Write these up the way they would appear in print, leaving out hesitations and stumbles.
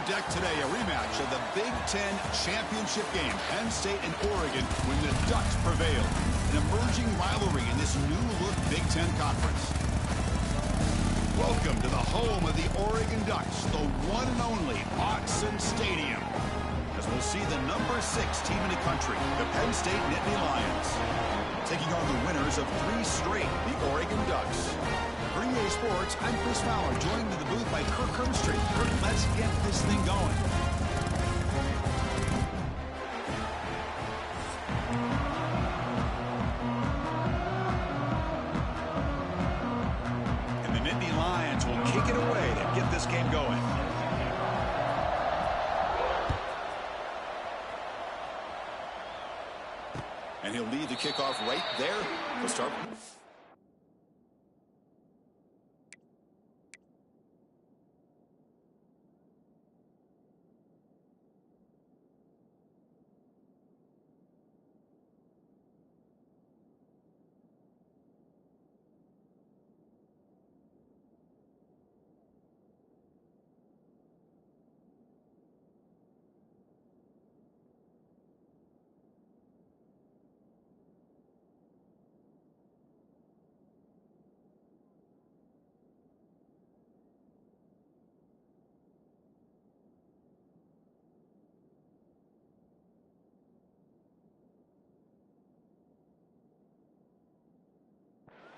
deck today, a rematch of the Big Ten championship game. Penn State and Oregon when the Ducks prevailed. An emerging rivalry in this new-look Big Ten conference. Welcome to the home of the Oregon Ducks, the one and only Autzen Stadium. As we'll see the number 6 team in the country, the Penn State Nittany Lions, taking on the winners of 3 straight, the Oregon Ducks. For EA Sports, I'm Chris Fowler, joined in the booth by Kirk Hermstreet. Kirk, let's get this thing going. And the Nittany Lions will kick it away to get this game going. And he'll lead the kickoff right there. We'll start.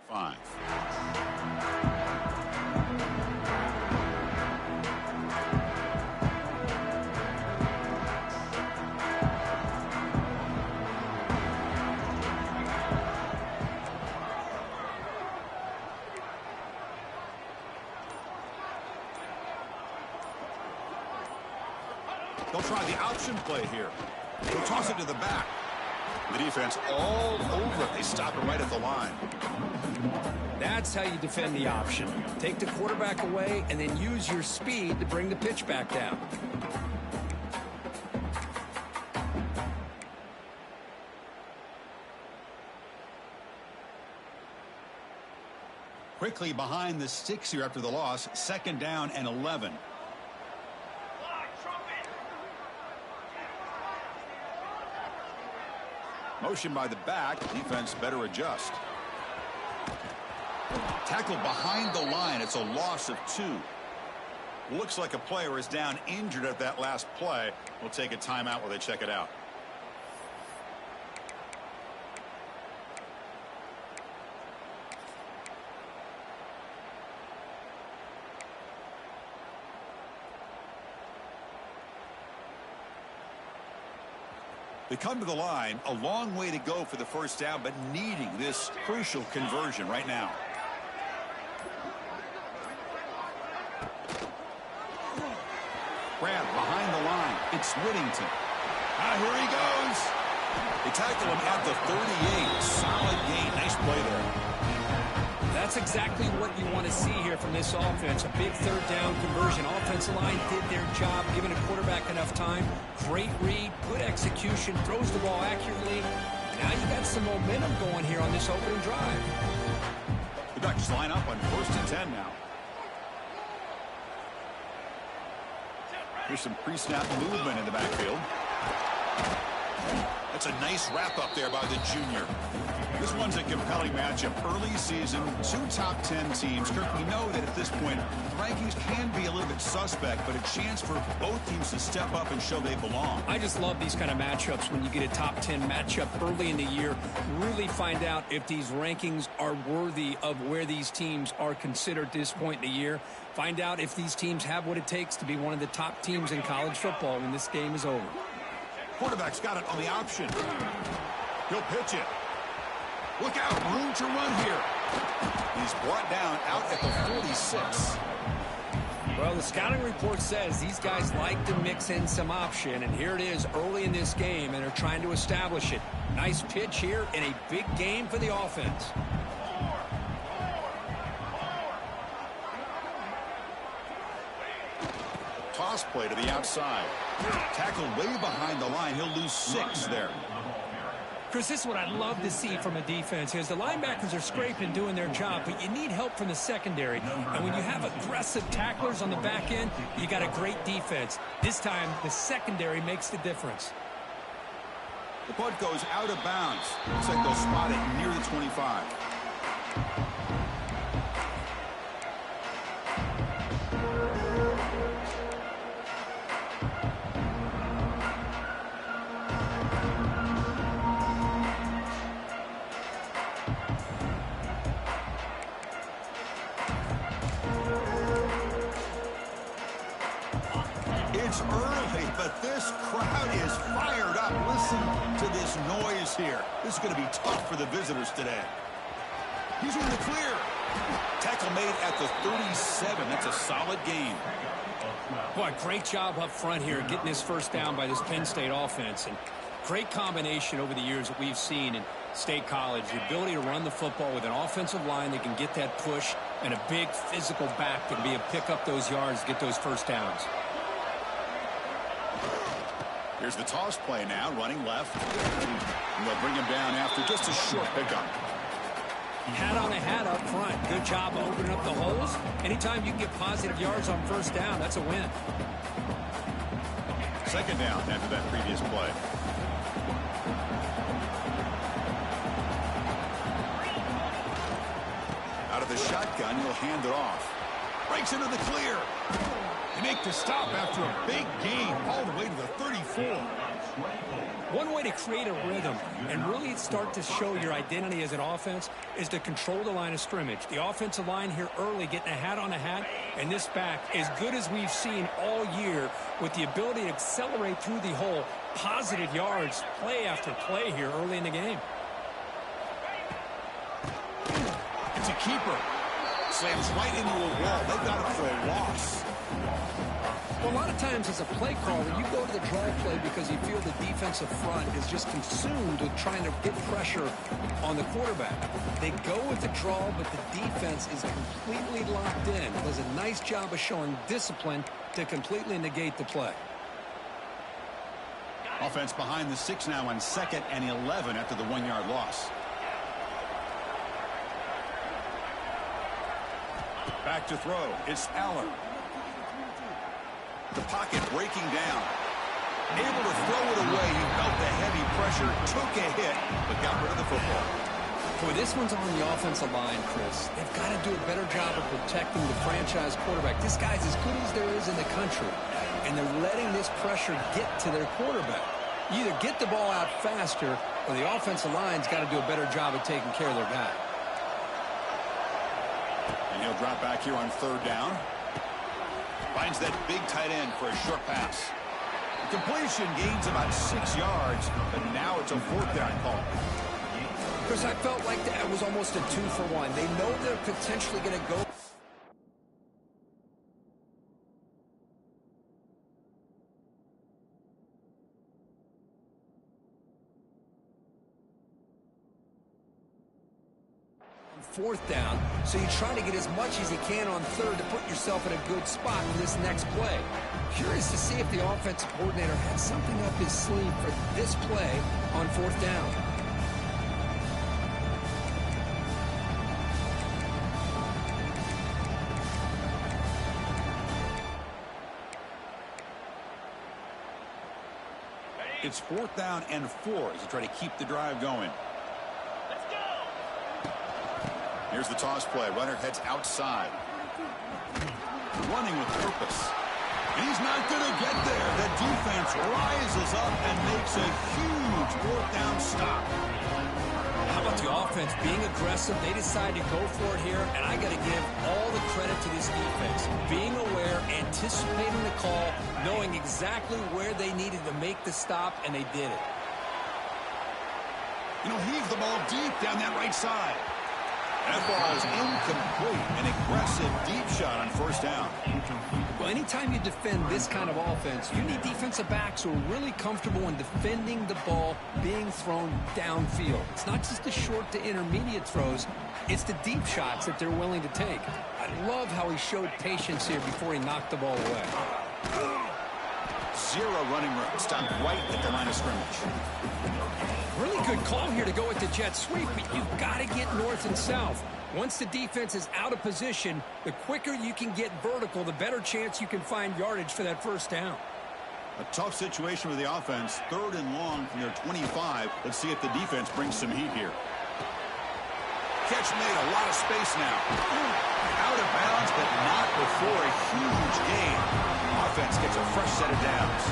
Five. They'll try the option play here. They'll toss it to the back. The defense all over it. They stop it right at the line. That's how you defend the option. Take the quarterback away and then use your speed to bring the pitch back down. Quickly behind the sticks here after the loss. 2nd down and 11. Motion by the back. Defense better adjust. Tackled behind the line. It's a loss of 2. Looks like a player is down injured at that last play. We'll take a timeout while they check it out. They come to the line, a long way to go for the first down, but needing this crucial conversion right now. Grab behind the line. It's Whittington. Here he goes. They tackle him at the 38. Solid gain. Nice play there. That's exactly what you want to see here from this offense. A big 3rd down conversion. Offensive line did their job, giving a quarterback enough time. Great read, good execution, throws the ball accurately. Now you got some momentum going here on this opening drive. The Ducks line up on 1st and 10 now. Here's some pre-snap movement in the backfield. That's a nice wrap-up there by the junior. This one's a compelling matchup. Early season, 2 top 10 teams. Kirk, we know that at this point, the rankings can be a little bit suspect, but a chance for both teams to step up and show they belong. I just love these kind of matchups when you get a top 10 matchup early in the year. Really find out if these rankings are worthy of where these teams are considered at this point in the year. Find out if these teams have what it takes to be one of the top teams in college football when this game is over. Quarterback's got it on the option. He'll pitch it. Look out, room to run here. He's brought down out at the 46. Well, the scouting report says these guys like to mix in some option, and here it is early in this game, and they're trying to establish it. Nice pitch here in a big game for the offense. Toss play to the outside. Tackled way behind the line. He'll lose 6 there. Chris, this is what I love to see from a defense is the linebackers are scraping, doing their job, but you need help from the secondary. And when you have aggressive tacklers on the back end, you got a great defense. This time, the secondary makes the difference. The punt goes out of bounds. Looks like they'll spot it near the 25. It's early, but this crowd is fired up. Listen to this noise here. This is going to be tough for the visitors today. He's in the clear. Tackle made at the 37. That's a solid gain. Boy, great job up front here getting this first down by this Penn State offense. And great combination over the years that we've seen in State College. The ability to run the football with an offensive line that can get that push and a big physical back that can be able to pick up those yards, get those first downs. Here's the toss play now, running left. And they'll bring him down after just a short pickup. Hat on a hat up front. Good job of opening up the holes. Anytime you can get positive yards on first down, that's a win. Second down after that previous play. Out of the shotgun, he'll hand it off. Breaks into the clear. They make the stop after a big gain all the way to the 34. One way to create a rhythm and really start to show your identity as an offense is to control the line of scrimmage. The offensive line here early getting a hat on a hat, and this back as good as we've seen all year with the ability to accelerate through the hole. Positive yards, play after play here early in the game. It's a keeper. Slams right into a wall. They've got it for a loss. Well, a lot of times as a play caller, you go to the draw play because you feel the defensive front is just consumed with trying to get pressure on the quarterback. They go with the draw, but the defense is completely locked in. Does a nice job of showing discipline to completely negate the play. Offense behind the 6 now on 2nd and 11 after the 1-yard loss. Back to throw. It's Aller. The pocket breaking down. Able to throw it away. He felt the heavy pressure, took a hit, but got rid of the football. Boy, this one's on the offensive line, Chris. They've got to do a better job of protecting the franchise quarterback. This guy's as good as there is in the country, and they're letting this pressure get to their quarterback. You either get the ball out faster, or the offensive line's got to do a better job of taking care of their guy. And he'll drop back here on 3rd down. Finds that big tight end for a short pass. The completion gains about 6 yards, but now it's a 4th down call. Chris, I felt like that was almost a 2-for-1. They know they're potentially going to go. Fourth down, so you try to get as much as you can on 3rd to put yourself in a good spot for this next play. Curious to see if the offensive coordinator had something up his sleeve for this play on 4th down. It's 4th down and 4 as they try to keep the drive going. Here's the toss play. Runner heads outside. Running with purpose. And he's not going to get there. The defense rises up and makes a huge 4th down stop. How about the offense being aggressive? They decide to go for it here, and I got to give all the credit to this defense. Being aware, anticipating the call, knowing exactly where they needed to make the stop, and they did it. You know, heave the ball deep down that right side. That ball is incomplete. An aggressive deep shot on 1st down. Well, anytime you defend this kind of offense, you need defensive backs who are really comfortable in defending the ball being thrown downfield. It's not just the short to intermediate throws. It's the deep shots that they're willing to take. I love how he showed patience here before he knocked the ball away. 0 running room. Stopped right at the line of scrimmage. Really good call here to go with the jet sweep, but you've got to get north and south. Once the defense is out of position, the quicker you can get vertical, the better chance you can find yardage for that first down. A tough situation with the offense. 3rd and long from their 25. Let's see if the defense brings some heat here. Catch made, a lot of space now. Out of bounds, but not before a huge gain. Offense gets a fresh set of downs.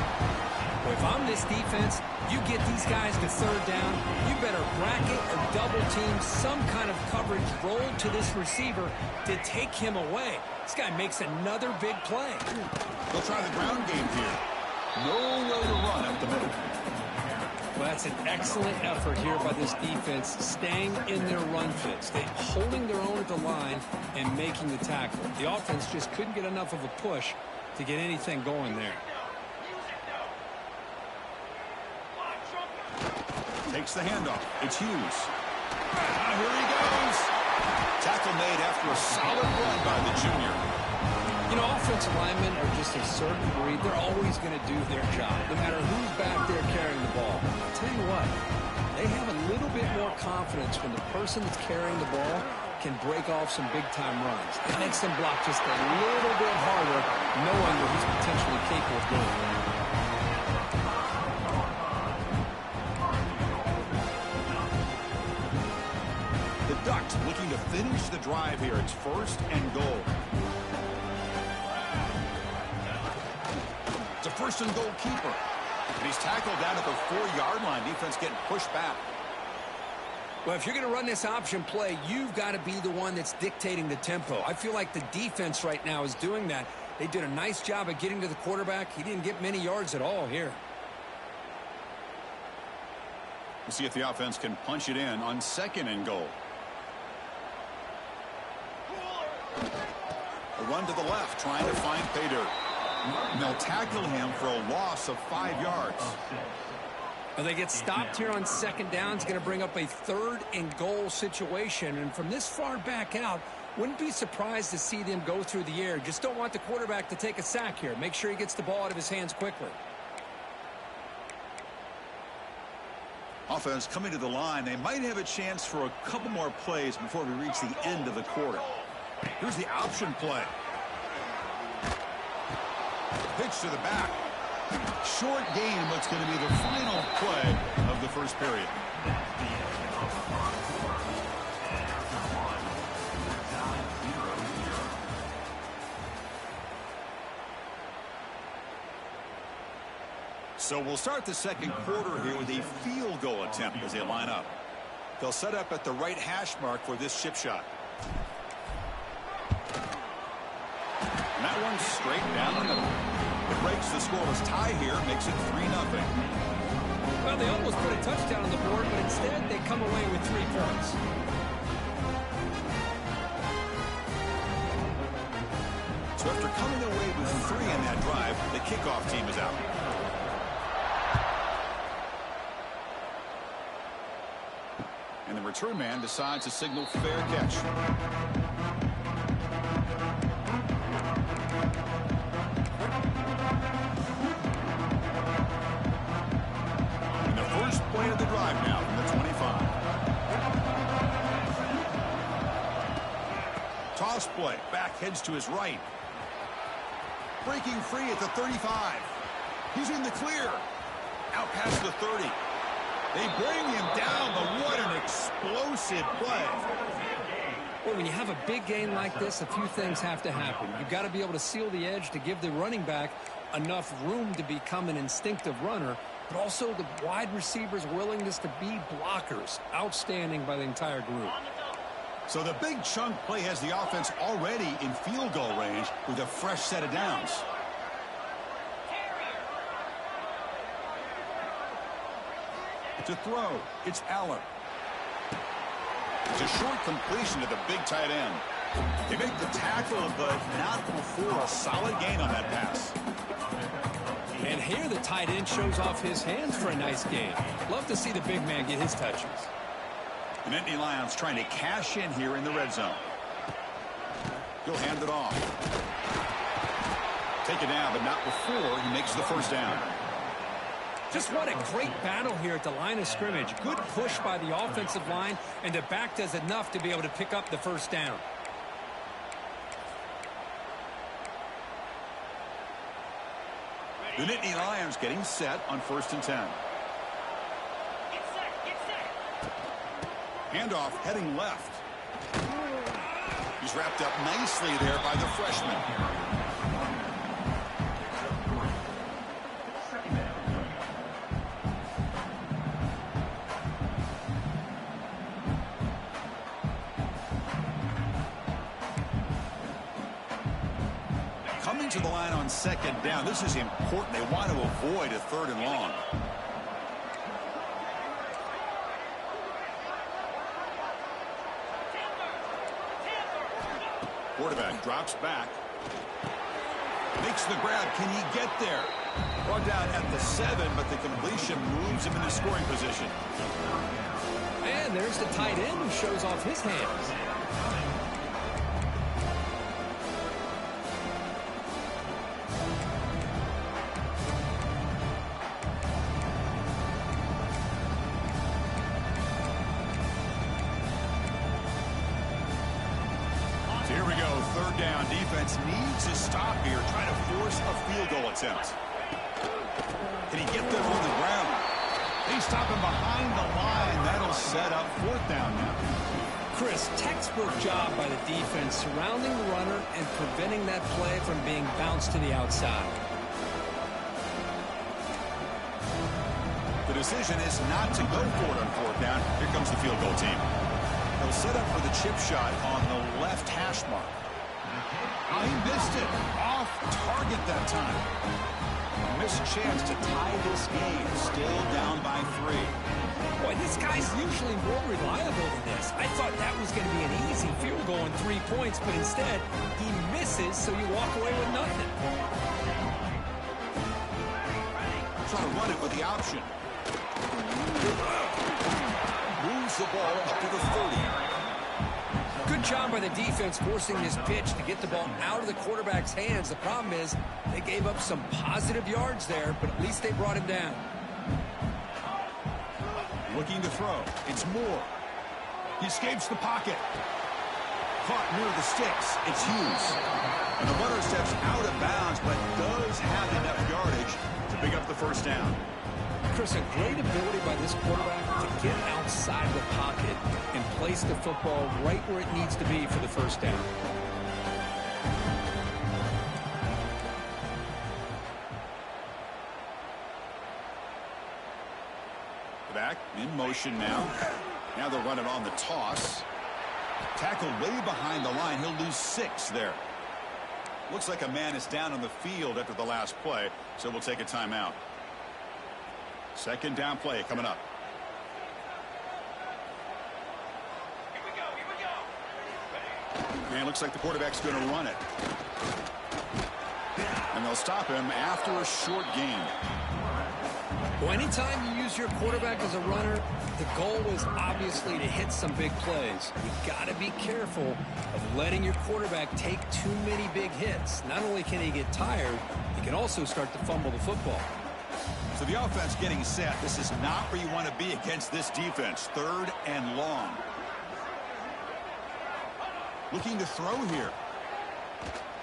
Well, if I'm this defense, you get these guys to 3rd down, you better bracket or double team some kind of coverage roll to this receiver to take him away. This guy makes another big play. They'll try the ground game here. Nowhere to run up the middle. Well, that's an excellent effort here by this defense, staying in their run fits. They're holding their own at the line and making the tackle. The offense just couldn't get enough of a push to get anything going there. Takes the handoff. It's Hughes. Here he goes. Tackle made after a solid run by the junior. You know, offensive linemen are just a certain breed. They're always going to do their job, no matter who's back there carrying the ball. I'll tell you what, they have a little bit more confidence when the person that's carrying the ball can break off some big-time runs. It makes them block just a little bit harder, knowing what he's potentially capable of doing. The Ducks looking to finish the drive here. It's 1st and goal. It's a 1st and goal keeper. And he's tackled down at the 4-yard line. Defense getting pushed back. Well, if you're going to run this option play, you've got to be the one that's dictating the tempo. I feel like the defense right now is doing that. They did a nice job of getting to the quarterback. He didn't get many yards at all here. We'll see if the offense can punch it in on 2nd and goal. A run to the left, trying to find pay dirt. And they'll tackle him for a loss of 5 yards. Well, they get stopped here on 2nd down. It's going to bring up a 3rd and goal situation. And from this far back out, wouldn't be surprised to see them go through the air. Just don't want the quarterback to take a sack here. Make sure he gets the ball out of his hands quickly. Offense coming to the line. They might have a chance for a couple more plays before we reach the end of the quarter. Here's the option play. Pitch to the back. Short game, what's going to be the final play of the first period. So we'll start the 2nd quarter here with a field goal attempt as they line up. They'll set up at the right hash mark for this chip shot. And that one's straight down the middle. It breaks the scoreless tie here, makes it 3-0. Well, they almost put a touchdown on the board, but instead they come away with 3 points. So after coming away with 3 in that drive, the kickoff team is out. And the return man decides to signal fair catch. And the first play of the drive now from the 25. Toss play. Back heads to his right. Breaking free at the 35. He's in the clear. Out past the 30. They bring him down, but what an explosive play. Well, when you have a big gain like this, a few things have to happen. You've got to be able to seal the edge to give the running back enough room to become an instinctive runner, but also the wide receivers' willingness to be blockers. Outstanding by the entire group. So the big chunk play has the offense already in field goal range with a fresh set of downs. To throw, it's Aller. It's a short completion to the big tight end. They make the tackle, but not before a solid gain on that pass. And here the tight end shows off his hands for a nice gain. Love to see the big man get his touches. The Nittany Lions trying to cash in here in the red zone. He'll hand it off. Take it down, but not before he makes the first down. Just what a great battle here at the line of scrimmage. Good push by the offensive line, and the back does enough to be able to pick up the first down. The Nittany Lions getting set on 1st and 10. Handoff heading left. He's wrapped up nicely there by the freshman. Coming to the line on 2nd down. This is important. They want to avoid a 3rd and long. Quarterback drops back. Makes the grab. Can he get there? Brought down at the 7, but the completion moves him into scoring position. And there's the tight end who shows off his hands. Here we go, 3rd down. Defense needs a stop here, trying to force a field goal attempt. Can he get there on the ground? They stop him behind the line. That'll set up 4th down now. Chris, textbook job by the defense surrounding the runner and preventing that play from being bounced to the outside. The decision is not to go for it on 4th down. Here comes the field goal team. They'll set up for the chip shot on the left hash mark. Oh, he missed it. Off target that time. Missed chance to tie this game. Still down by 3. Boy, this guy's usually more reliable than this. I thought that was going to be an easy field goal and 3 points, but instead, he misses, so you walk away with nothing. Try to run it with the option. Moves the ball up to the 30. Good job by the defense forcing this pitch to get the ball out of the quarterback's hands. The problem is they gave up some positive yards there, but at least they brought him down. Looking to throw. It's Moore. He escapes the pocket. Caught near the sticks. It's Hughes. And the runner steps out of bounds, but does have enough yardage to pick up the 1st down. Chris, a great ability by this quarterback to get outside the pocket and place the football right where it needs to be for the 1st down. Back in motion now. Now they'll run it on the toss. Tackled way behind the line. He'll lose 6 there. Looks like a man is down on the field after the last play, so we'll take a timeout. 2nd down play coming up. And it looks like the quarterback's going to run it. And they'll stop him after a short gain. Well, anytime you use your quarterback as a runner, the goal is obviously to hit some big plays. You've got to be careful of letting your quarterback take too many big hits. Not only can he get tired, he can also start to fumble the football. So the offense getting set. This is not where you want to be against this defense. 3rd and long. Looking to throw here.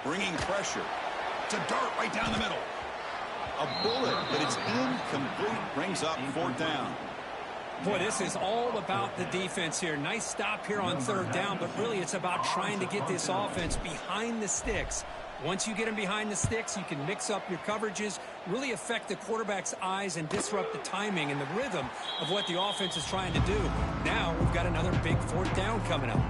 Bringing pressure. It's a dart right down the middle. A bullet, but it's incomplete. Brings up 4th down. Boy, this is all about the defense here. Nice stop here on 3rd down, but really it's about trying to get this offense behind the sticks. Once you get them behind the sticks, you can mix up your coverages, really affect the quarterback's eyes and disrupt the timing and the rhythm of what the offense is trying to do. Now we've got another big 4th down coming up.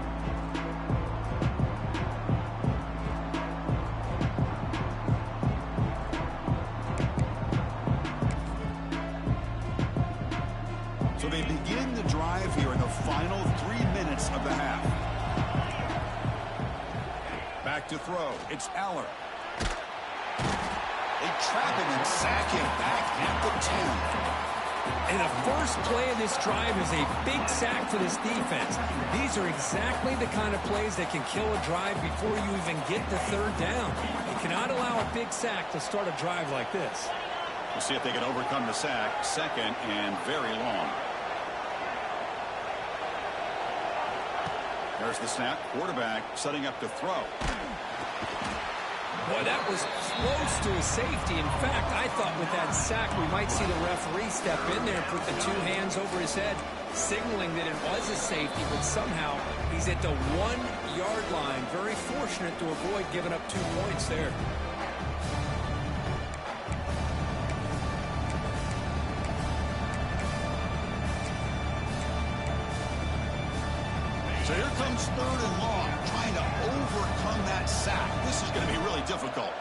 So they begin the drive here in the final 3 minutes of the half. Back to throw. It's Aller. They trap him and sack him back at the 10. And the first play of this drive is a big sack for this defense. These are exactly the kind of plays that can kill a drive before you even get the 3rd down. You cannot allow a big sack to start a drive like this. We'll see if they can overcome the sack. Second and very long. There's the snap. Quarterback setting up to throw. Boy, that was close to a safety. In fact, I thought with that sack we might see the referee step in there and put the two hands over his head, signaling that it was a safety, but somehow he's at the 1-yard line. Very fortunate to avoid giving up 2 points there. So here comes 3rd and long, trying to overcome that sack. This is going to be really difficult.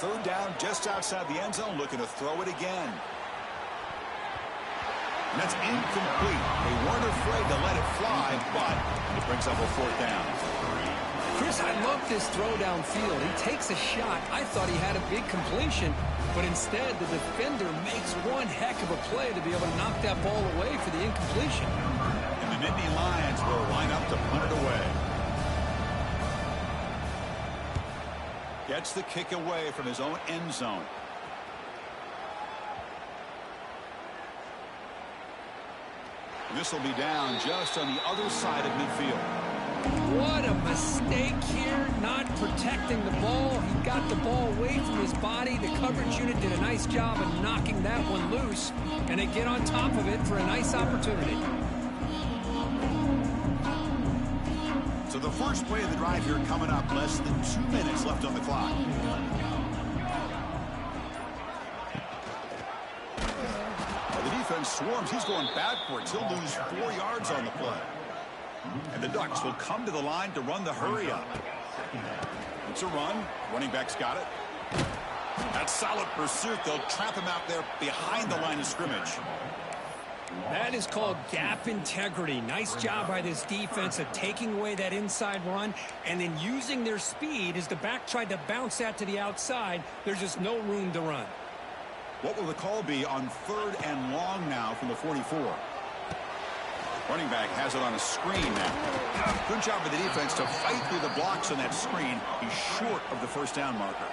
Third down just outside the end zone, looking to throw it again. And that's incomplete. They weren't afraid to let it fly, but it brings up a 4th down. Chris, I love this throw downfield. He takes a shot. I thought he had a big completion, but instead the defender makes one heck of a play to be able to knock that ball away for the incompletion. And the Nittany Lions will line up to punt it away. Gets the kick away from his own end zone. This will be down just on the other side of midfield. What a mistake here, not protecting the ball. He got the ball away from his body. The coverage unit did a nice job of knocking that one loose, and they get on top of it for a nice opportunity. So the first play of the drive here coming up, less than 2 minutes left on the clock. Well, the defense swarms. He's going backwards. He'll lose 4 yards on the play. And the Ducks will come to the line to run the hurry up. It's a run. Running back's got it. That's solid pursuit. They'll trap him out there behind the line of scrimmage. That is called gap integrity. Nice job by this defense of taking away that inside run and then using their speed as the back tried to bounce that to the outside. There's just no room to run. What will the call be on 3rd and long now from the 44? Running back has it on a screen now. Good job by the defense to fight through the blocks on that screen. He's short of the 1st down marker.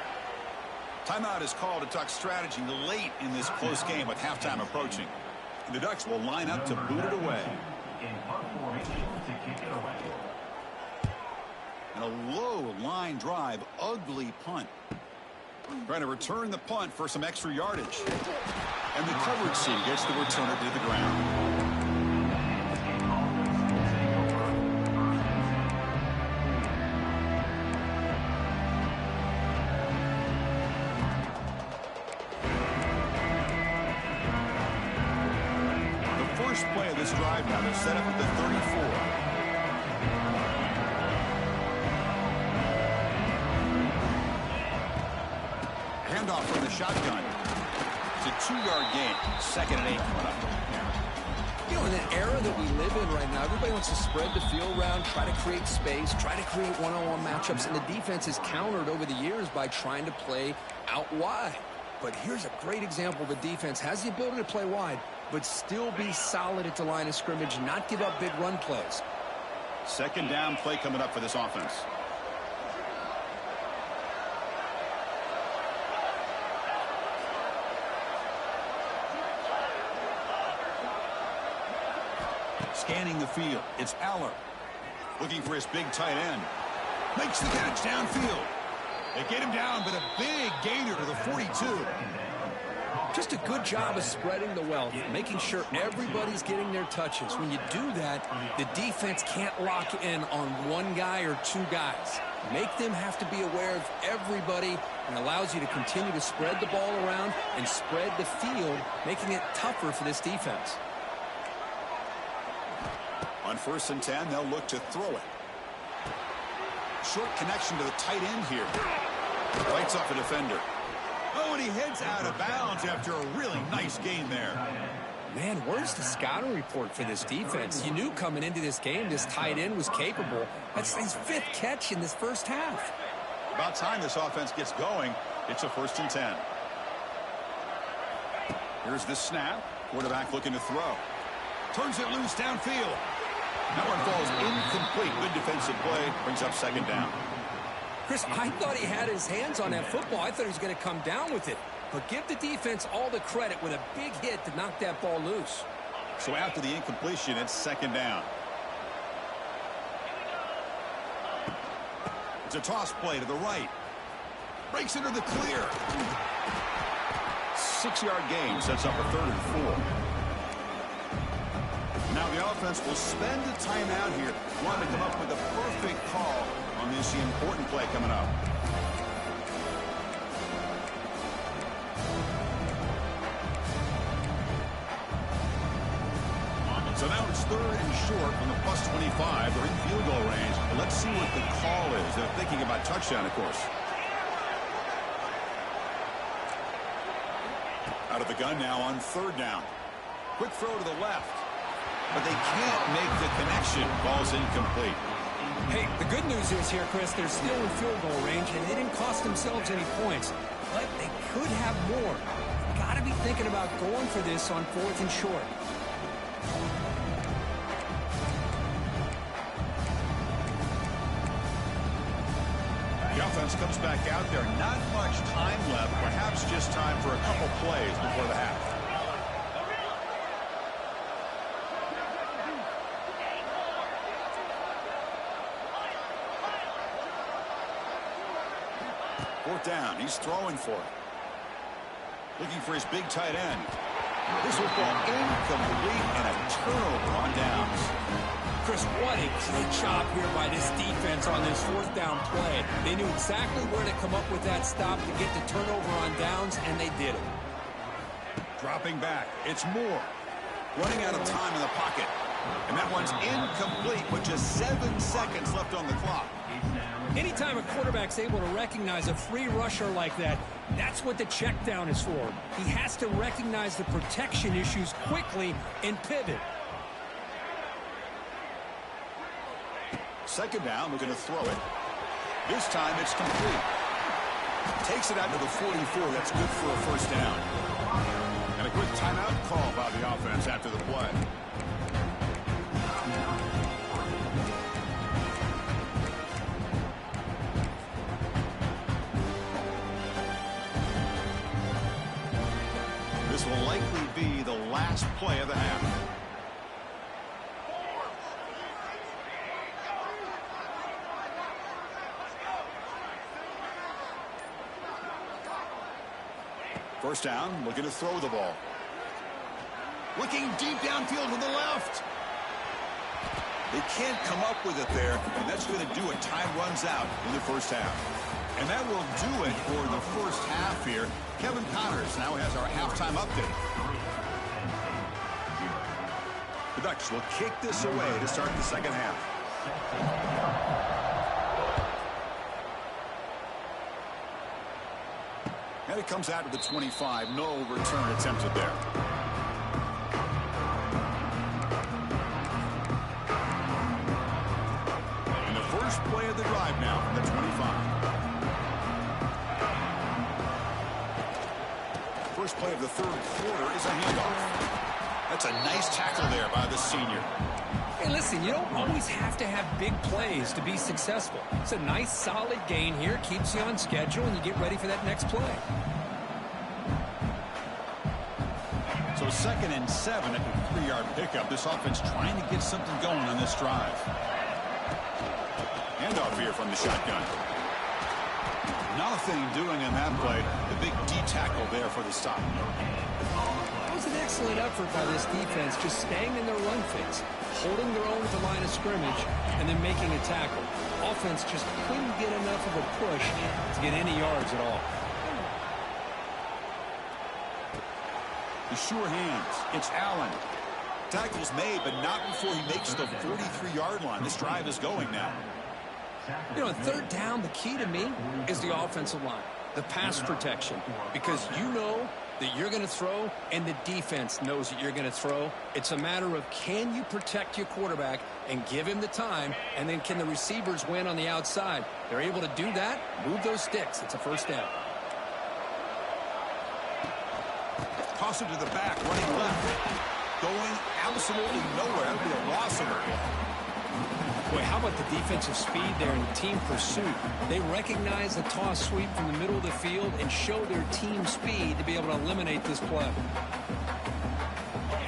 Timeout is called. A Ducks strategy late in this close game with halftime approaching. And the Ducks will line up to boot it away. And a low line drive, ugly punt. Trying to return the punt for some extra yardage. And the coverage C gets the returner to the ground. First play of this drive now, they're set up at the 34. Handoff from the shotgun. It's a 2-yard gain. 2nd and 8 coming up. You know, in the era that we live in right now, everybody wants to spread the field around, try to create space, try to create one-on-one matchups, and the defense is countered over the years by trying to play out wide. But here's a great example. The defense has the ability to play wide, but still be solid at the line of scrimmage, not give up big run plays. 2nd down play coming up for this offense. Scanning the field, it's Aller. Looking for his big tight end. Makes the catch downfield. They get him down, but a big gainer to the 42. Just a good job of spreading the wealth, making sure everybody's getting their touches. When you do that, the defense can't lock in on one guy or 2 guys. Make them have to be aware of everybody, and allows you to continue to spread the ball around and spread the field, making it tougher for this defense. On 1st and 10, they'll look to throw it. Short connection to the tight end here. Bites off a defender. Oh, and he heads out of bounds after a really nice gain there. Man, where's the scouting report for this defense? You knew coming into this game this tight end was capable. That's his 5th catch in this first half. About time this offense gets going. It's a 1st and 10. Here's the snap. Quarterback looking to throw. Turns it loose downfield. That one falls incomplete. Good defensive play. Brings up second down. Chris, I thought he had his hands on that football. I thought he was going to come down with it. But give the defense all the credit with a big hit to knock that ball loose. So after the incompletion, it's second down. It's a toss play to the right. Breaks into the clear. 6-yard gain sets up a 3rd and 4. Now the offense will spend a timeout here, wanting to come up with a perfect call on this important play coming up. So now it's 3rd and short on the +25. They're in field goal range. But let's see what the call is. They're thinking about touchdown, of course. Out of the gun now on 3rd down. Quick throw to the left. But they can't make the connection. Ball's incomplete. Hey, the good news is here, Chris, they're still in field goal range, and they didn't cost themselves any points. But they could have more. Got to be thinking about going for this on 4th and short. The offense comes back out there. Not much time left. Perhaps just time for a couple plays before the half. Fourth down. He's throwing for it. Looking for his big tight end. This will fall incomplete and a turnover on downs. Chris, what a great job here by this defense on this 4th down play. They knew exactly where to come up with that stop to get the turnover on downs, and they did it. Dropping back. It's Moore. Running out of time in the pocket. And that one's incomplete with just 7 seconds left on the clock. Anytime a quarterback's able to recognize a free rusher like that, that's what the check down is for. He has to recognize the protection issues quickly and pivot. Second down, we're going to throw it. This time it's complete. Takes it out to the 44. That's good for a first down. And a quick timeout call by the offense after the play. This will likely be the last play of the half. First down, looking to throw the ball. Looking deep downfield to the left. They can't come up with it there, and that's going to do it. Time runs out in the first half. And that will do it for the first half here. Kevin Connors now has our halftime update. The Ducks will kick this away to start the second half. And it comes out to the 25. No return attempted there. And the first play of the drive now from the 25. First play of the 3rd quarter is a handoff. That's a nice tackle there by the senior. Hey, listen, you don't always have to have big plays to be successful. It's a nice, solid gain here. Keeps you on schedule, and you get ready for that next play. So 2nd and 7 at the 3-yard pickup. This offense trying to get something going on this drive. Handoff here from the shotgun. Nothing doing in that play. The big D tackle there for the stop. That was an excellent effort by this defense, just staying in their run fits, holding their own at the line of scrimmage, and then making a tackle. Offense just couldn't get enough of a push to get any yards at all. The sure hands. It's Allen. Tackle's made, but not before he makes the 43-yard line. This drive is going now. You know, on 3rd down, the key to me is the offensive line, the pass protection, because you know that you're going to throw and the defense knows that you're going to throw. It's a matter of can you protect your quarterback and give him the time, and then can the receivers win on the outside? They're able to do that, move those sticks. It's a first down. Toss it to the back, running left. going absolutely nowhere. That would be a loss of it. Boy, how about the defensive speed there and team pursuit? They recognize the toss sweep from the middle of the field and show their team speed to be able to eliminate this play.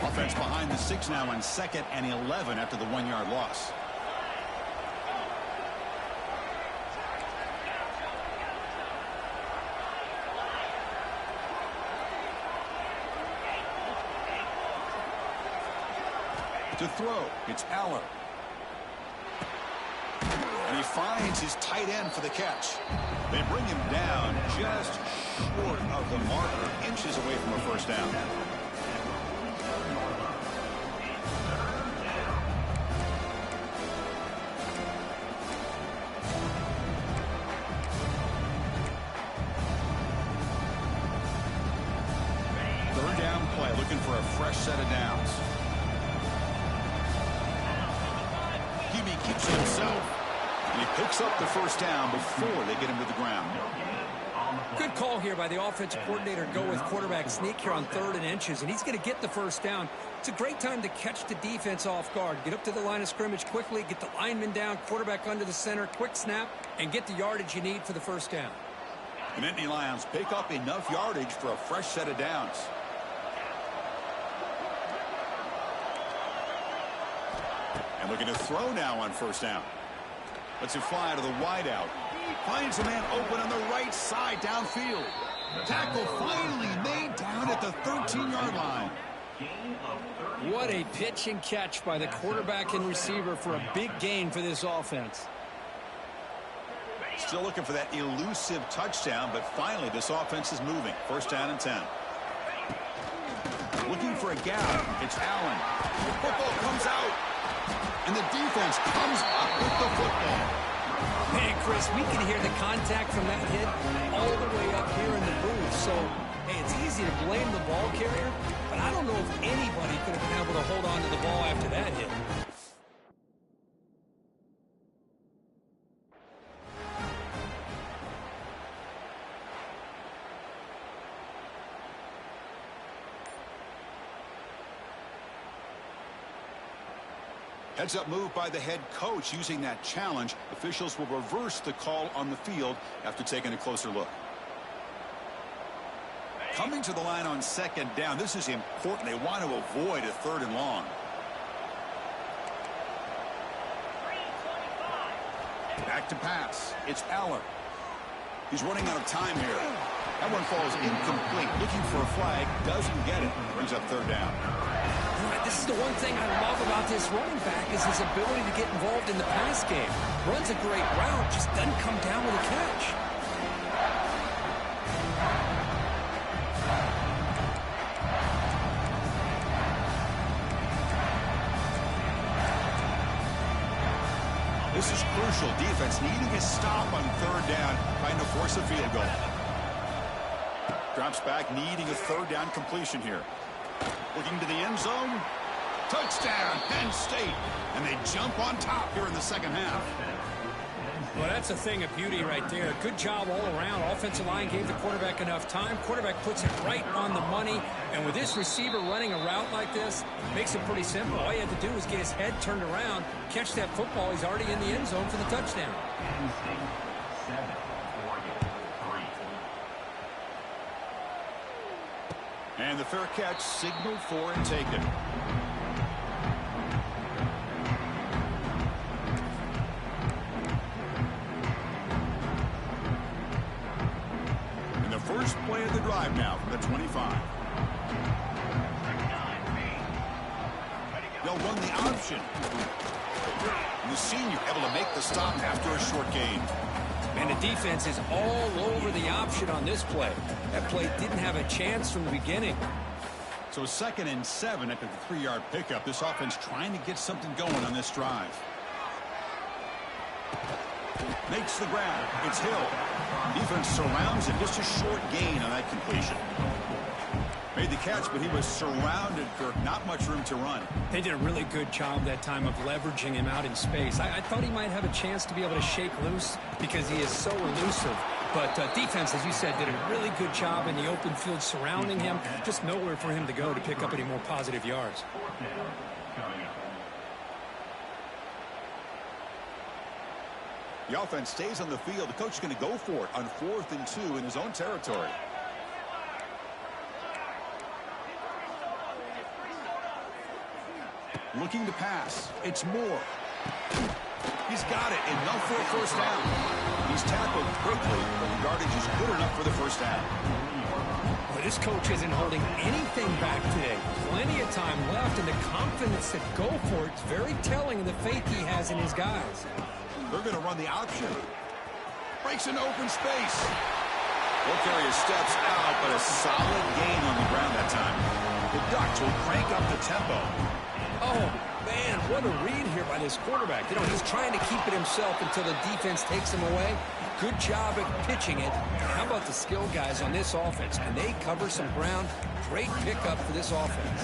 Offense behind the 6 now on 2nd and 11 after the 1-yard loss. To throw, it's Aller. And he finds his tight end for the catch. They bring him down just short of the marker, inches away from a first down. Third down play, looking for a fresh set of downs. Keeps it himself. And he picks up the first down before they get him to the ground. Good call here by the offensive coordinator. Go with quarterback sneak here on 3rd and inches, and he's going to get the first down. It's a great time to catch the defense off guard. Get up to the line of scrimmage quickly, get the lineman down, quarterback under the center, quick snap, and get the yardage you need for the first down. The Nittany Lions pick up enough yardage for a fresh set of downs. And looking to throw now on first down. Lets it fly to the wideout. Finds a man open on the right side downfield. Tackle finally made down at the 13-yard line. What a pitch and catch by the quarterback and receiver for a big gain for this offense. Still looking for that elusive touchdown, but finally this offense is moving. First down and 10. Looking for a gap. It's Allen. The football comes out. And the defense comes up with the football. Man, Chris, we can hear the contact from that hit all the way up here in the booth. So, hey, it's easy to blame the ball carrier, but I don't know if anybody could have been able to hold on to the ball after that hit. Heads up move by the head coach using that challenge. Officials will reverse the call on the field after taking a closer look. Coming to the line on 2nd down. This is important. They want to avoid a 3rd and long. Back to pass. It's Aller. He's running out of time here. That one falls incomplete. Looking for a flag. Doesn't get it. Brings up 3rd down. This is the one thing I love about this running back is his ability to get involved in the pass game. Runs a great route, just doesn't come down with a catch. This is crucial. Defense needing a stop on 3rd down, trying to force a field goal. Drops back, needing a 3rd down completion here. Looking to the end zone. Touchdown, Penn State. And they jump on top here in the 2nd half. Well, that's a thing of beauty right there. Good job all around. Offensive line gave the quarterback enough time. Quarterback puts it right on the money. And with this receiver running a route like this, makes it pretty simple. All you have to do is get his head turned around, catch that football. He's already in the end zone for the touchdown. And the fair catch signaled for and taken. And the first play of the drive now from the 25. They'll run the option. And the senior able to make the stop after a short gain. And the defense is all over the option on this play. That play didn't have a chance from the beginning. So 2nd and 7 after the 3-yard pickup. This offense trying to get something going on this drive. Makes the grab. It's Hill. Defense surrounds him. Just a short gain on that completion. Made the catch, but he was surrounded, Kirk. Not much room to run. They did a really good job that time of leveraging him out in space. I thought he might have a chance to be able to shake loose because he is so elusive. But defense, as you said, did a really good job in the open field surrounding him. Just nowhere for him to go to pick up any more positive yards. The offense stays on the field. The coach is going to go for it on 4th and 2 in his own territory. Looking to pass. It's Moore. He's got it. Enough for a first down. He's tackled quickly, but the yardage is good enough for the first down. Well, this coach isn't holding anything back today. Plenty of time left, and the confidence to go for it is very telling of the faith he has in his guys. They're going to run the option. Breaks an open space. Will carry his steps out, but a solid gain on the ground that time. The Ducks will crank up the tempo. Oh, man, what a read here by this quarterback. You know, he's trying to keep it himself until the defense takes him away. Good job at pitching it. How about the skill guys on this offense? Can they cover some ground? Great pickup for this offense.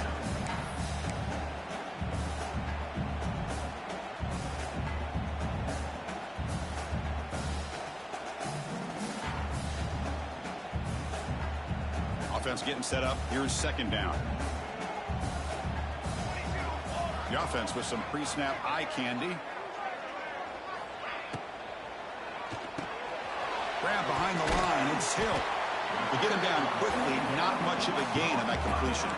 Offense getting set up. Here's second down. The offense with some pre-snap eye candy. Grab behind the line. It's Hill. To get him down quickly, not much of a gain on that completion.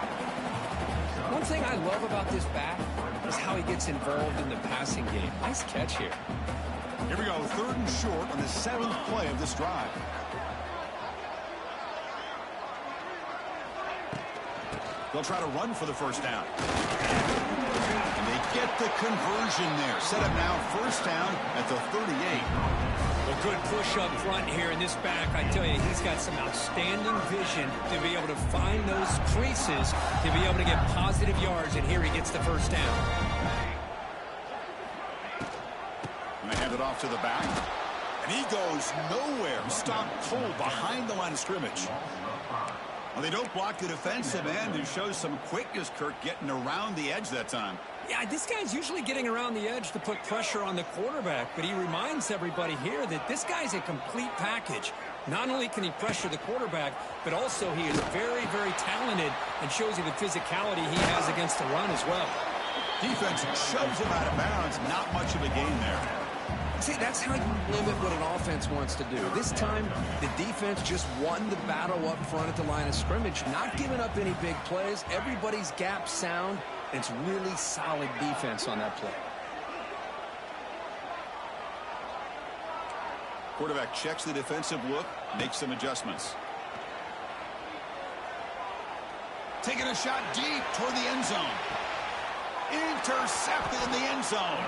One thing I love about this back is how he gets involved in the passing game. Nice catch here. Here we go. 3rd and short on the 7th play of this drive. They'll try to run for the first down. And they get the conversion there. Set up now, first down at the 38. A good push up front here in this back. I tell you, he's got some outstanding vision to be able to find those creases, to be able to get positive yards, and here he gets the first down. And they hand it off to the back. And he goes nowhere. Stopped cold behind the line of scrimmage. Well, they don't block the defensive end, who shows some quickness, Kirk, getting around the edge that time. Yeah, this guy's usually getting around the edge to put pressure on the quarterback, but he reminds everybody here that this guy's a complete package. Not only can he pressure the quarterback, but also he is very, very talented and shows you the physicality he has against the run as well. Defense shoves him out of bounds. Not much of a gain there. See, that's how you limit what an offense wants to do. This time, the defense just won the battle up front at the line of scrimmage, not giving up any big plays. Everybody's gap sound. It's really solid defense on that play. Quarterback checks the defensive look, makes some adjustments. Taking a shot deep toward the end zone. Intercepted in the end zone.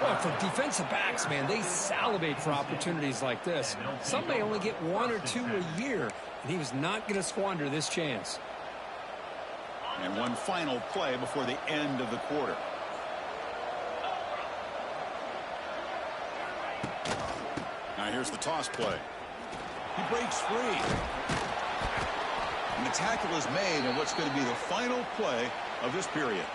Well, for defensive backs, man, they salivate for opportunities like this. Some may only get 1 or 2 a year, and he was not going to squander this chance. And one final play before the end of the quarter. Now here's the toss play. He breaks free. And the tackle is made on what's going to be the final play of this period.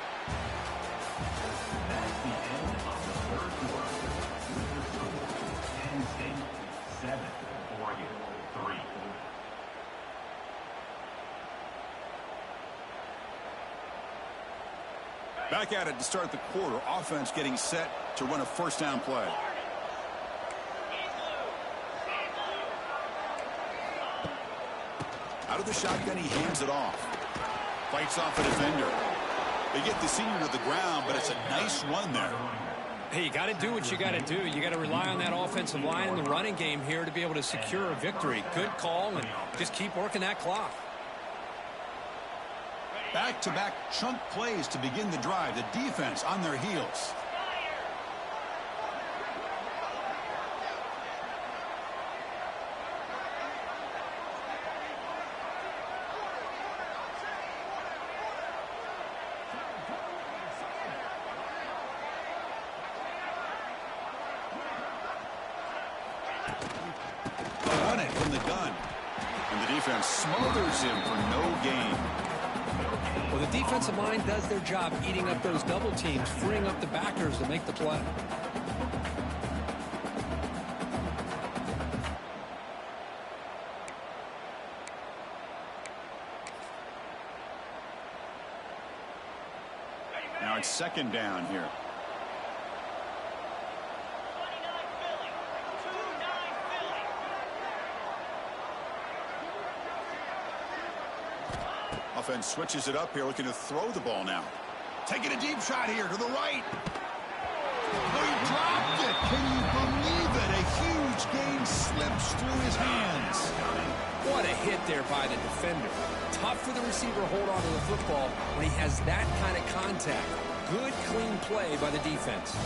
Back at it to start the quarter. Offense getting set to run a first down play. Out of the shotgun, he hands it off. Fights off a defender. They get the senior to the ground, but it's a nice run there. Hey, you got to do what you got to do. You got to rely on that offensive line in the running game here to be able to secure a victory. Good call, and just keep working that clock. Back-to-back chunk plays to begin the drive. The defense on their heels. Run it from the gun. And the defense smothers him for no gain. Well, the defensive line does their job eating up those double teams, freeing up the backers to make the play. it's second down here. Offense switches it up here, looking to throw the ball now. Taking a deep shot here to the right. Oh, he dropped it. Can you believe it? A huge gain slips through his hands. What a hit there by the defender. Tough for the receiver to hold on to the football when he has that kind of contact. Good, clean play by the defense.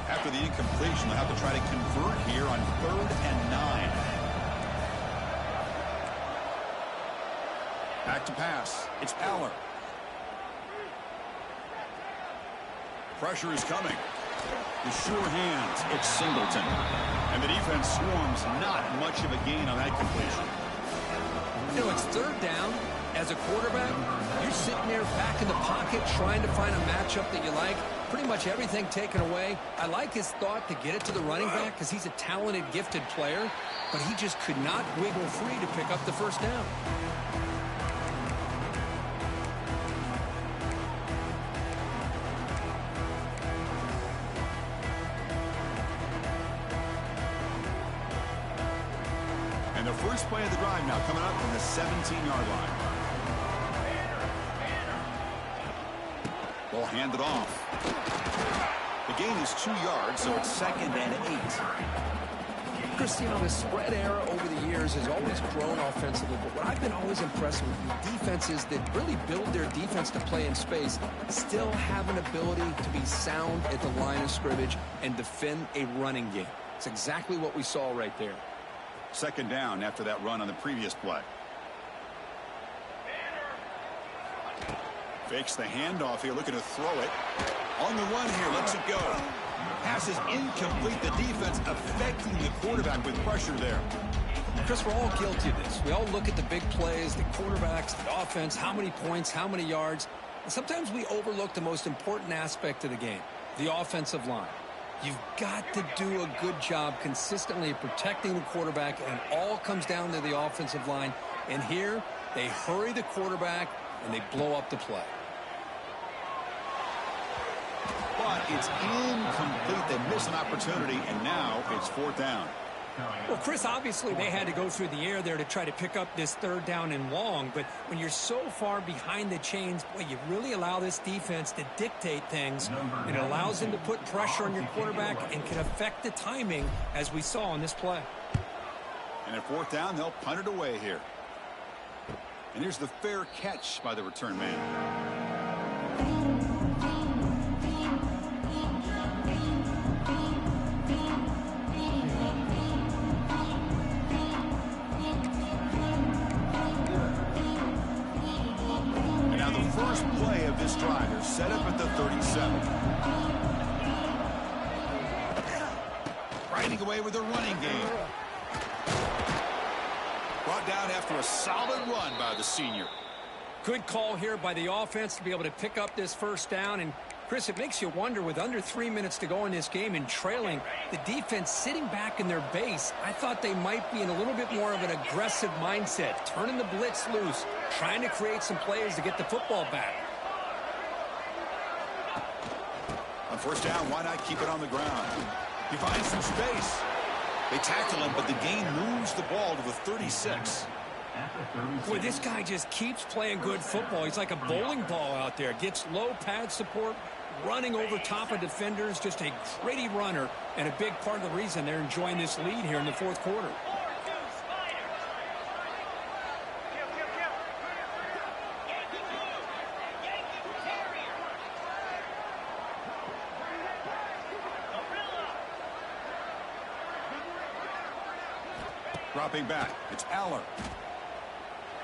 After the incompletion, they'll have to try to convert here on 3rd and 9. Back to pass. It's Aller. Pressure is coming. The sure hands. It's Singleton. And the defense swarms. Not much of a gain on that completion. You know, it's 3rd down. As a quarterback, you're sitting there back in the pocket trying to find a matchup that you like. Pretty much everything taken away. I like his thought to get it to the running back because he's a talented, gifted player. But he just could not wiggle free to pick up the 1st down. And the first play of the drive now coming up from the 17-yard line. Ball handed off. The gain is 2 yards, so it's 2nd and 8. Chris, you know, the spread era over the years has always grown offensively, but what I've been always impressed with defenses that really build their defense to play in space still have an ability to be sound at the line of scrimmage and defend a running game. It's exactly what we saw right there. 2nd down after that run on the previous play. Fakes the handoff here, looking to throw it. On the run here, lets it go. Pass is incomplete. The defense affecting the quarterback with pressure there. Chris, we're all guilty of this. We all look at the big plays, the quarterbacks, the offense, how many points, how many yards. And sometimes we overlook the most important aspect of the game, the offensive line. You've got to do a good job consistently protecting the quarterback, and it all comes down to the offensive line. And here, they hurry the quarterback, and they blow up the play. But it's incomplete. They miss an opportunity, and now it's 4th down. Well, Chris, obviously they had to go through the air there to try to pick up this 3rd down and long, but when you're so far behind the chains, boy, you really allow this defense to dictate things. It allows them to put pressure on your quarterback and can affect the timing, as we saw on this play. And at 4th down, they'll punt it away here. And here's the fair catch by the return man. First play of this drive, they're set up at the 37. Riding away with a running game. Brought down after a solid run by the senior. Good call here by the offense to be able to pick up this 1st down. And Chris, it makes you wonder, with under 3 minutes to go in this game and trailing, the defense sitting back in their base, I thought they might be in a little bit more of an aggressive mindset, turning the blitz loose, trying to create some plays to get the football back. On 1st down, why not keep it on the ground? He finds some space. They tackle him, but the gain moves the ball to the 36. Boy, this guy just keeps playing good football. He's like a bowling ball out there. Gets low pad support, running over top of defenders. Just a gritty runner, and a big part of the reason they're enjoying this lead here in the 4th quarter. Dropping back, it's Aller.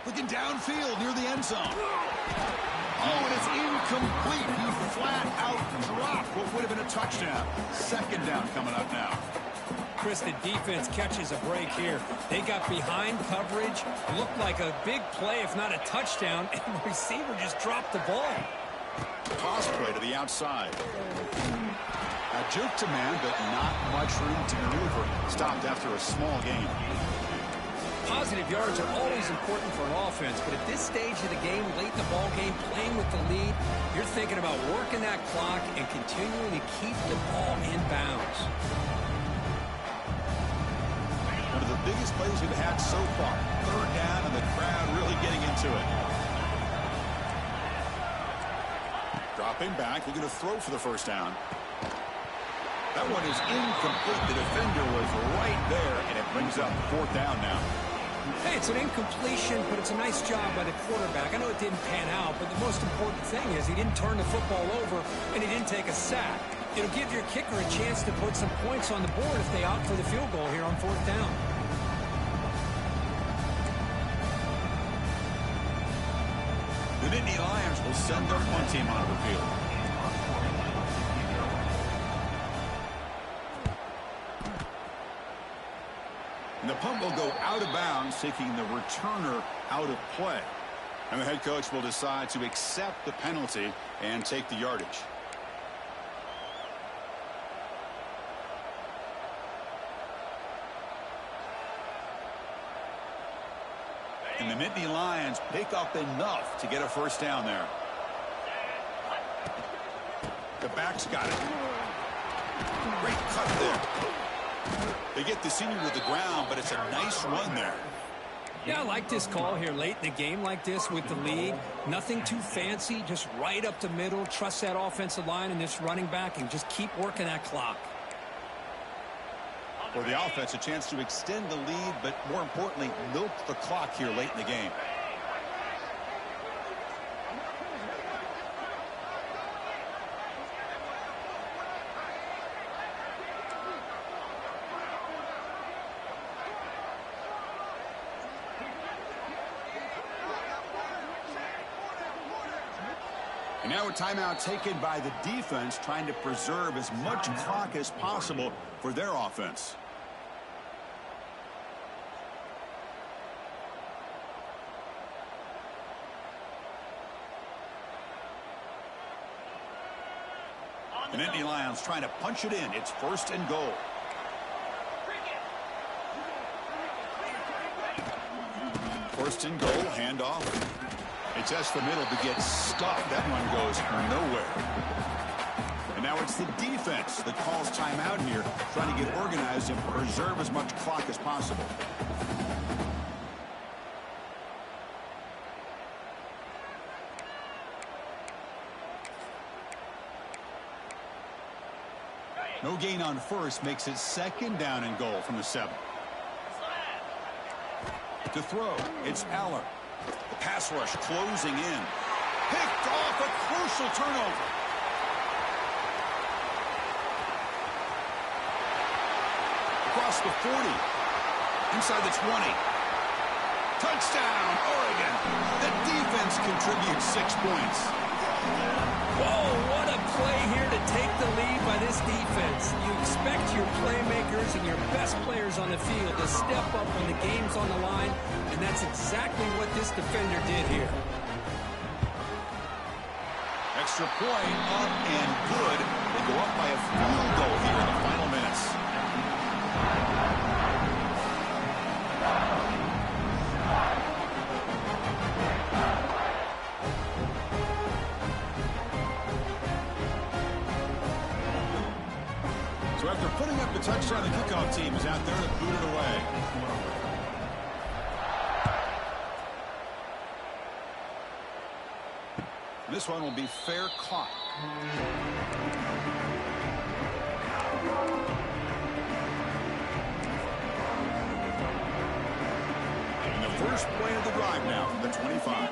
Looking downfield near the end zone. Oh, and it's incomplete. He flat out dropped what would have been a touchdown. 2nd down coming up now. Chris, the defense catches a break here. They got behind coverage. Looked like a big play, if not a touchdown, and the receiver just dropped the ball. Toss play to the outside. A juke to man, but not much room to maneuver. Stopped after a small gain. positive yards are always important for an offense, but at this stage of the game, late in the ball game, playing with the lead, you're thinking about working that clock and continuing to keep the ball in bounds. One of the biggest plays we've had so far. Third down, and the crowd really getting into it. Dropping back, looking to throw for the first down. That one is incomplete. The defender was right there, and it brings up fourth down now. Hey, it's an incompletion, but it's a nice job by the quarterback. I know it didn't pan out, but the most important thing is he didn't turn the football over, and he didn't take a sack. It'll give your kicker a chance to put some points on the board if they opt for the field goal here on fourth down. The Nittany Lions will send their punt team onto the field. And the punt will go out of bounds, taking the returner out of play. And the head coach will decide to accept the penalty and take the yardage. And the Nittany Lions pick up enough to get a first down there. The back's got it. Great cut there. They get the senior to the ground, but it's a nice run there. Yeah, I like this call here late in the game like this with the lead. Nothing too fancy, just right up the middle. Trust that offensive line and this running back and just keep working that clock. For the offense, a chance to extend the lead, but more importantly, milk the clock here late in the game. And now a timeout taken by the defense, trying to preserve as much clock as possible for their offense. The Nittany Lions trying to punch it in. It's first and goal. First and goal, handoff. It tests the middle to get stuffed. That one goes nowhere. And now it's the defense that calls timeout here, trying to get organized and preserve as much clock as possible. No gain on first makes it second down and goal from the 7. To throw, it's Aller. The pass rush closing in. Picked off, a crucial turnover. Across the 40. Inside the 20. Touchdown, Oregon. The defense contributes 6 points. Whoa, what a play here to take the lead by this defense. You expect your playmakers and your best players on the field to step up when the game's on the line, and that's exactly what this defender did here. Extra point up and good. They go up by a field goal here in the final minutes. So after putting up the touchdown, the kickoff team is out there to boot it away. This one will be fair caught. And the first play of the drive now from the 25.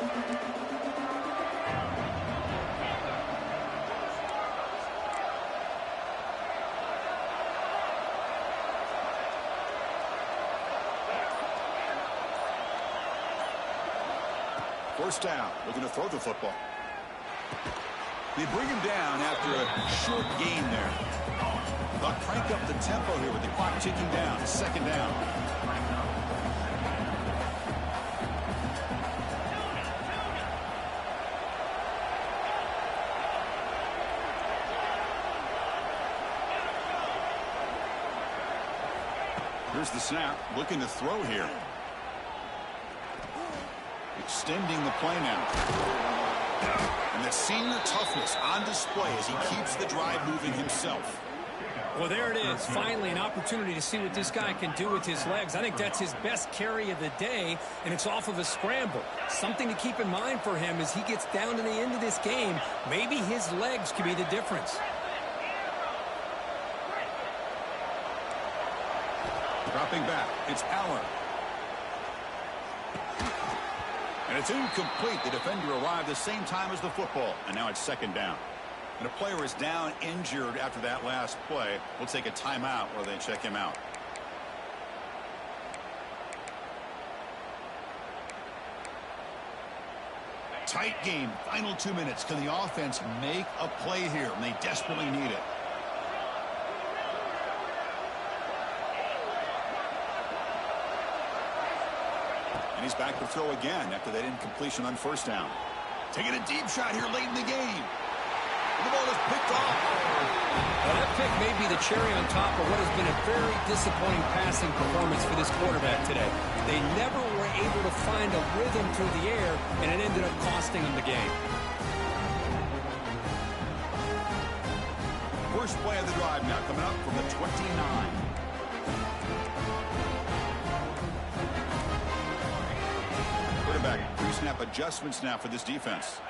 First down, looking to throw the football. They bring him down after a short gain there. They'll crank up the tempo here with the clock ticking down. Second down. Here's the snap, looking to throw here. Extending the play now. And the senior toughness on display as he keeps the drive moving himself. Well, there it is. Finally, an opportunity to see what this guy can do with his legs. I think that's his best carry of the day, and it's off of a scramble. Something to keep in mind for him as he gets down to the end of this game. Maybe his legs could be the difference. Dropping back, it's Allen. And it's incomplete. The defender arrived the same time as the football, and now it's second down. And a player is down injured after that last play. We'll take a timeout while they check him out. Tight game. Final 2 minutes. Can the offense make a play here? And they desperately need it. And he's back to throw again after that incompletion on first down. Taking a deep shot here late in the game. The ball is picked off. Well, that pick may be the cherry on top of what has been a very disappointing passing performance for this quarterback today. They never were able to find a rhythm through the air, and it ended up costing them the game. First play of the drive now coming up from the 29. Quarterback pre-snap adjustments now for this defense.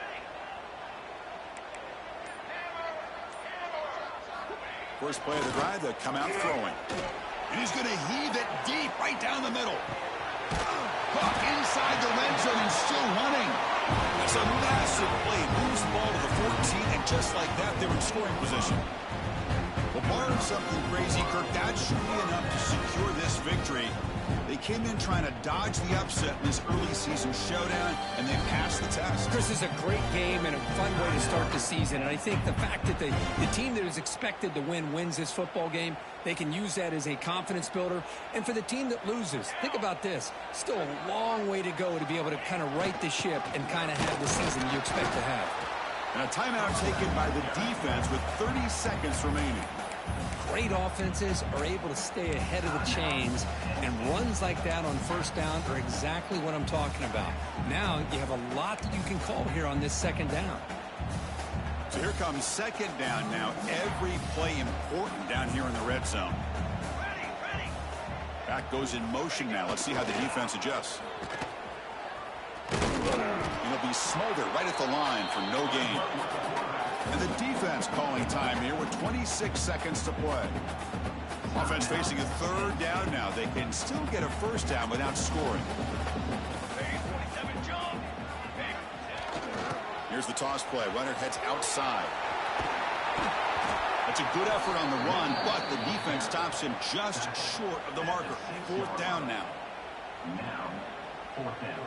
First play of the drive, they'll come out throwing. And he's going to heave it deep right down the middle. Puck inside the red zone and still running. That's a massive play. Moves the ball to the 14, and just like that, they're in scoring position. Well, barring something crazy, Kirk, that should be enough to secure this victory. They came in trying to dodge the upset in this early season showdown, and they passed the test. This is a great game and a fun way to start the season. And I think the fact that the team that is expected to win wins this football game, they can use that as a confidence builder. And for the team that loses, think about this. Still a long way to go to be able to kind of right the ship and kind of have the season you expect to have. And a timeout taken by the defense with 30 seconds remaining. Great offenses are able to stay ahead of the chains, and runs like that on first down are exactly what I'm talking about. Now you have a lot that you can call here on this second down. So here comes second down now. Every play important down here in the red zone. Back goes in motion now. Let's see how the defense adjusts. It'll be smothered right at the line for no gain. And the defense calling time here with 26 seconds to play. Offense facing a third down now. They can still get a first down without scoring. Here's the toss play. Runner heads outside. That's a good effort on the run, but the defense stops him just short of the marker. Fourth down now. Now, fourth down.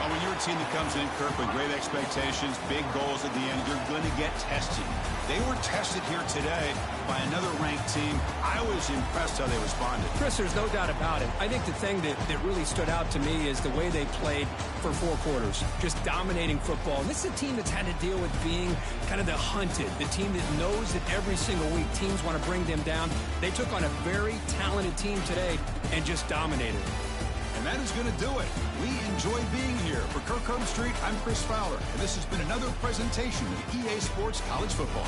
When you're a team that comes in, Kirk, with great expectations, big goals at the end, you're going to get tested. They were tested here today by another ranked team. I was impressed how they responded. Chris, there's no doubt about it. I think the thing that really stood out to me is the way they played for 4 quarters, just dominating football. And this is a team that's had to deal with being kind of the hunted, the team that knows that every single week teams want to bring them down. They took on a very talented team today and just dominated. And that is going to do it. We enjoy being here. For Kirk Street, I'm Chris Fowler, and this has been another presentation of EA Sports College Football.